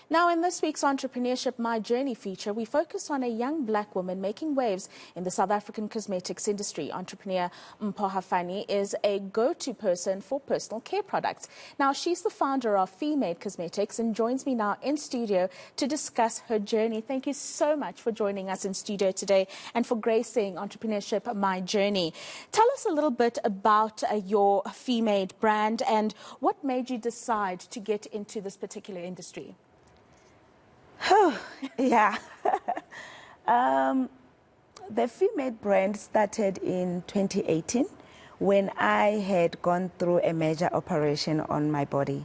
Now, in this week's Entrepreneurship My Journey feature, we focus on a young black woman making waves in the South African cosmetics industry. Entrepreneur Mpho Hafani is a go-to person for personal care products. Now, she's the founder of Femade Cosmetics and joins me now in studio to discuss her journey. Thank you so much for joining us in studio today and for gracing Entrepreneurship My Journey. Tell us a little bit about your Femade brand and what made you decide to get into this particular industry. Yeah. The Femade brand started in 2018 when I had gone through a major operation on my body,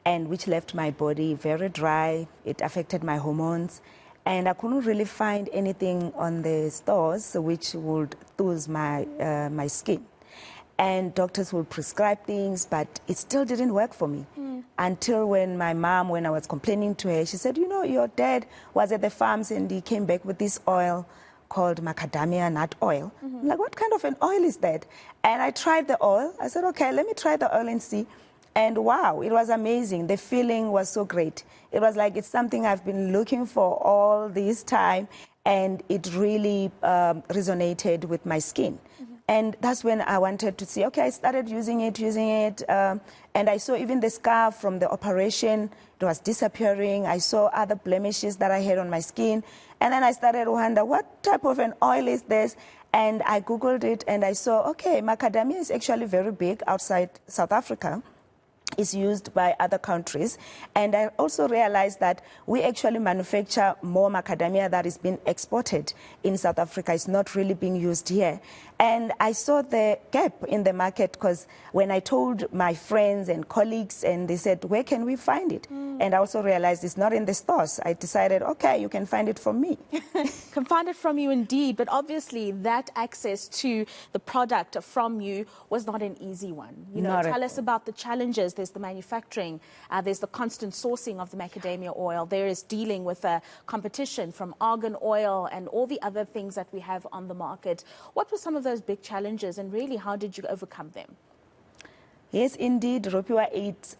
and which left my body very dry. It affected my hormones, and I couldn't really find anything on the stores which would soothe my skin. And doctors would prescribe things, but it still didn't work for me. Until when my mom, when I was complaining to her, she said, you know, your dad was at the farms and he came back with this oil called macadamia nut oil. I'm like, what kind of an oil is that? And I tried the oil. I said, okay, let me try the oil and see. And wow, it was amazing. The feeling was so great. It was like it's something I've been looking for all this time, and it really resonated with my skin. And that's when I wanted to see, okay, I started using it, and I saw even the scar from the operation, it was disappearing. I saw other blemishes that I had on my skin. And then I started to wonder, what type of an oil is this? And I Googled it and I saw, okay, macadamia is actually very big outside South Africa. Is used by other countries. And I also realized that we actually manufacture more macadamia that is being exported in South Africa. It's not really being used here. And I saw the gap in the market because when I told my friends and colleagues, and they said, where can we find it? And I also realized it's not in the stores. I decided, okay, you can find it from me. Can find it from you indeed, but obviously that access to the product from you was not an easy one. You know, tell us about the challenges. There's the manufacturing, there's the constant sourcing of the macadamia oil, there is dealing with competition from argan oil and all the other things that we have on the market. What were some of those big challenges and really how did you overcome them? Yes, indeed, Rupiwa,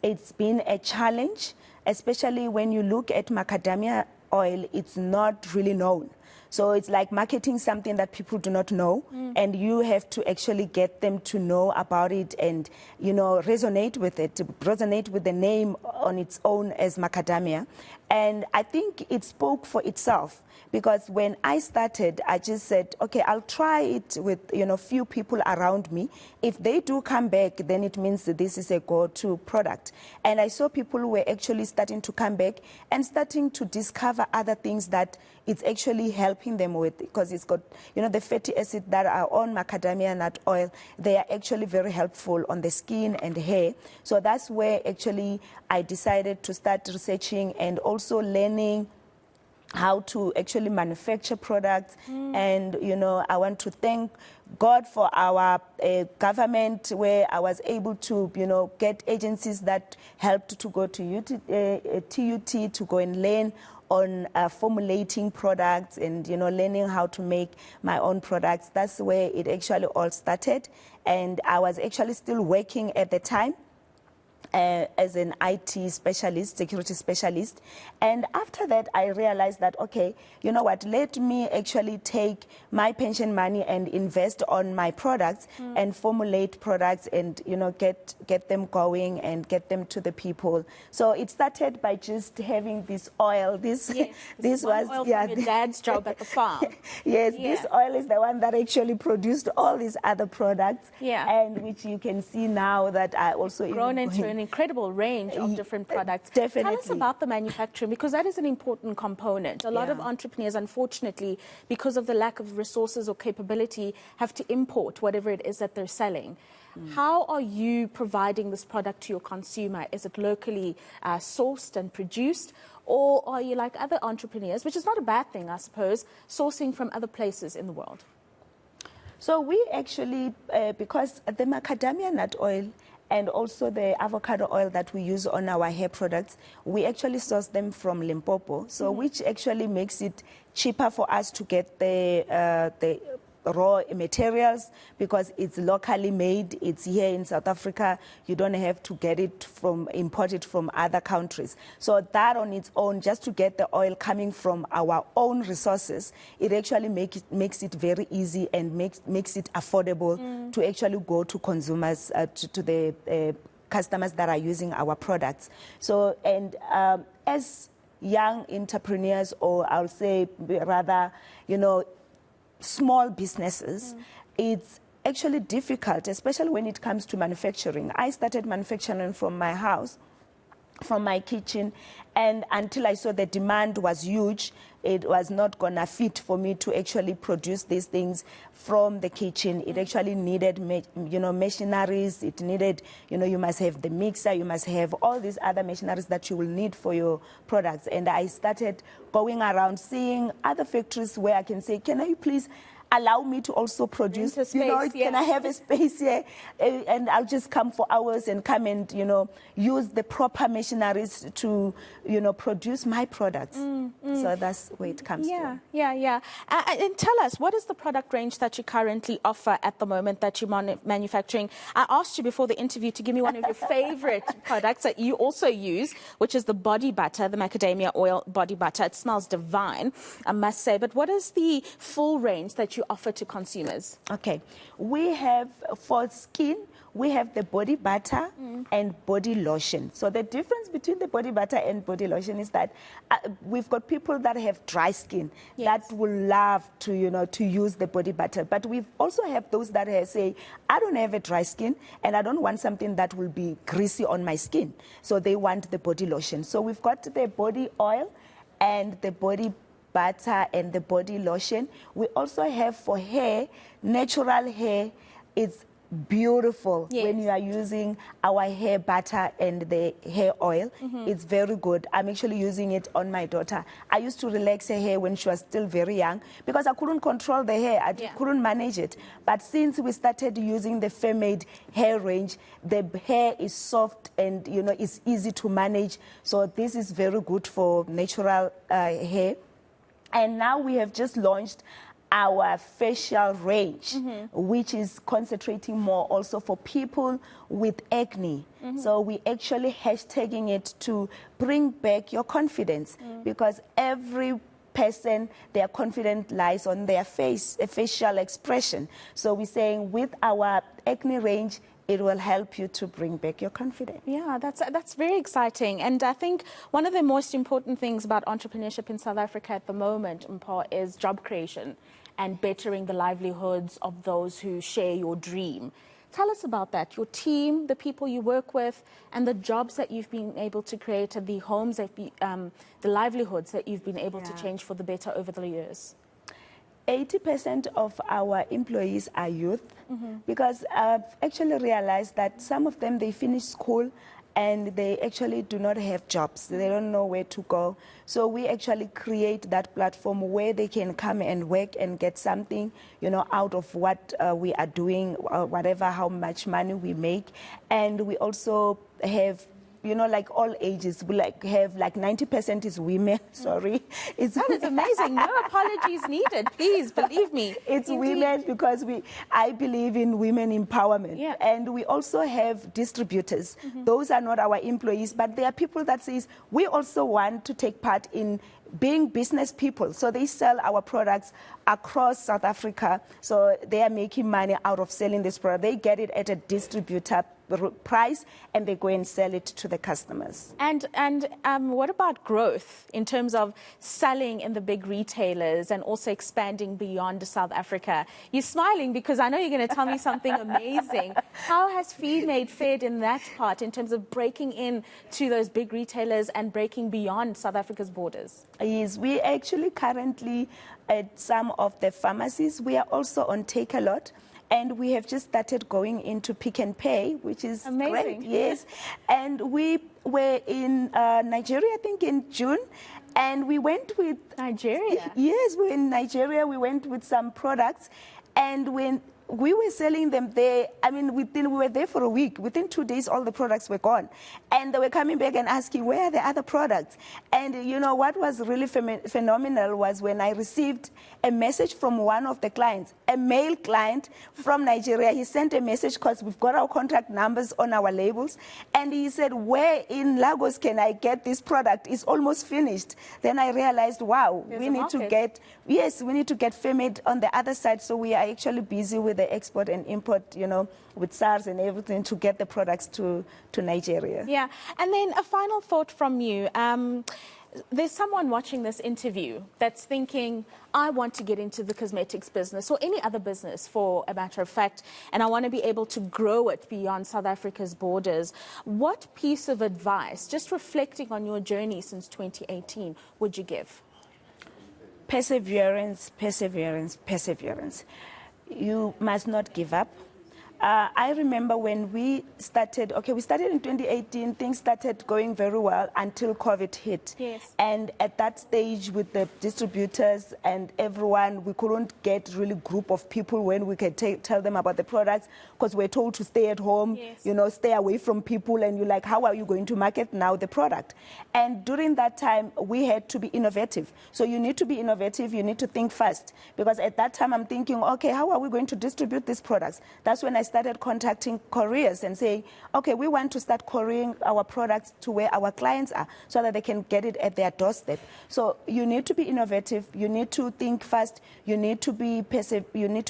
it's been a challenge, especially when you look at macadamia oil, it's not really known. So it's like marketing something that people do not know, and you have to actually get them to know about it and, you know, resonate with it, resonate with the name on its own as macadamia. And I think it spoke for itself, because when I started, I just said, okay, I'll try it with, you know, few people around me. If they do come back, then it means that this is a go-to product. And I saw people who were actually starting to come back and starting to discover other things that it's actually helping them with, because it's got, you know, the fatty acids that are on macadamia nut oil. They are actually very helpful on the skin and hair. So that's where actually I decided to start researching and also learning how to actually manufacture products. And, you know, I want to thank God for our government, where I was able to, you know, get agencies that helped to go to TUT to go and learn on formulating products and, you know, learning how to make my own products. That's where it actually all started. And I was actually still working at the time as an IT specialist, security specialist. And after that, I realized that, okay, you know what, let me actually take my pension money and invest on my products and formulate products and, you know, get them going and get them to the people. So it started by just having this oil. This was oil from your dad's job at the farm. Yes, this oil is the one that actually produced all these other products. And which you can see now that I also grown into an incredible range of different products. Definitely. Tell us about the manufacturing, because that is an important component. A lot of entrepreneurs, unfortunately, because of the lack of resources or capability, have to import whatever it is that they're selling. How are you providing this product to your consumer? Is it locally sourced and produced, or are you like other entrepreneurs, which is not a bad thing, I suppose, sourcing from other places in the world? So we actually, because the macadamia nut oil and also the avocado oil that we use on our hair products, we actually source them from Limpopo, so which actually makes it cheaper for us to get the raw materials because it's locally made. It's here in South Africa. You don't have to get it import it from other countries. So that on its own, just to get the oil coming from our own resources, it actually makes it very easy and makes it affordable to actually go to consumers, to the customers that are using our products. So, and as young entrepreneurs, or I'll say rather, small businesses, it's actually difficult, especially when it comes to manufacturing. I started manufacturing from my house, from my kitchen, and until I saw the demand was huge, it was not gonna fit for me to actually produce these things from the kitchen. It actually needed, machineries. It needed, you must have the mixer, you must have all these other machineries that you will need for your products. And I started going around seeing other factories where I can say, can I please allow me to also produce, can I have a space here? And I'll just come for hours and come and, use the proper machineries to, produce my products. So that's where it comes from. Yeah. And tell us, what is the product range that you currently offer at the moment that you're manufacturing? I asked you before the interview to give me one of your favorite products that you also use, which is the body butter, the macadamia oil body butter. It smells divine, I must say. But what is the full range that you offer to consumers? Okay, we have, for skin, we have the body butter and body lotion. So the difference between the body butter and body lotion is that we've got people that have dry skin that will love to, to use the body butter. But we also have those that say, I don't have a dry skin and I don't want something that will be greasy on my skin. So they want the body lotion. So we've got the body oil and the body butter and the body lotion. We also have for hair, natural hair. It's beautiful when you are using our hair butter and the hair oil. It's very good. I'm actually using it on my daughter. I used to relax her hair when she was still very young because I couldn't control the hair. I couldn't manage it. But since we started using the Femade hair range, the hair is soft and it's easy to manage. So this is very good for natural hair. And now we have just launched our facial range, which is concentrating more also for people with acne. So we actually hashtagging it to bring back your confidence because every person, their confidence lies on their face, a facial expression. So we're saying with our acne range, it will help you to bring back your confidence. Yeah, that's very exciting. And I think one of the most important things about entrepreneurship in South Africa at the moment, Mpho, is job creation and bettering the livelihoods of those who share your dream. Tell us about that, your team, the people you work with, and the jobs that you've been able to create, and the homes, that the livelihoods that you've been able to change for the better over the years. 80% of our employees are youth because I've actually realized that some of them, they finish school and they actually do not have jobs. They don't know where to go. So we actually create that platform where they can come and work and get something, out of what we are doing, whatever, how much money we make. And we also have like all ages. We have 90% is women. Sorry. That is amazing. No apologies needed. Please believe me. It's women because I believe in women empowerment. Yeah. And we also have distributors. Those are not our employees, but they are people that says we also want to take part in being business people. So they sell our products across South Africa. So they are making money out of selling this product. They get it at a distributor price and they go and sell it to the customers. And what about growth in terms of selling in the big retailers and also expanding beyond South Africa? You're smiling because I know you're going to tell me something amazing. How has Femade fared in that part in terms of breaking in to those big retailers and breaking beyond South Africa's borders? Yes, we actually currently at some of the pharmacies. We are also on Take-A-Lot. And we have just started going into Pick and Pay, which is amazing. Great, yes. And we were in Nigeria, I think, in June. And we went with... Nigeria? Yes, we're in Nigeria. We went with some products. And when we were selling them there. I mean, we were there for a week. Within 2 days, all the products were gone. And they were coming back and asking, where are the other products? And, you know, what was really phenomenal was when I received a message from one of the clients, a male client from Nigeria. He sent a message because we've got our contact numbers on our labels. And he said, where in Lagos can I get this product? It's almost finished. Then I realized, wow, we need to get Femade on the other side. So we are actually busy with the export and import, you know, with SARS and everything to get the products to Nigeria. Yeah. And then a final thought from you. There's someone watching this interview that's thinking, I want to get into the cosmetics business or any other business for a matter of fact, and I want to be able to grow it beyond South Africa's borders. What piece of advice, just reflecting on your journey since 2018, would you give? Perseverance, perseverance, perseverance. You must not give up. I remember when we started, we started in 2018, things started going very well until COVID hit. Yes. And at that stage with the distributors and everyone, we couldn't get really group of people when we could tell them about the products because we're told to stay at home, yes, you know, stay away from people, and you're like, how are you going to market now the product? And during that time, we had to be innovative. So you need to be innovative, you need to think fast, because at that time I'm thinking, okay, how are we going to distribute these products? That's when I started contacting couriers and saying, okay, we want to start couriering our products to where our clients are so that they can get it at their doorstep. So you need to be innovative, you need to think fast, you need to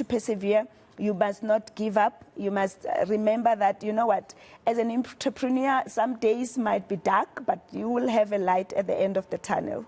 persevere. You must not give up. You must remember that, you know what, as an entrepreneur, some days might be dark, but you will have a light at the end of the tunnel.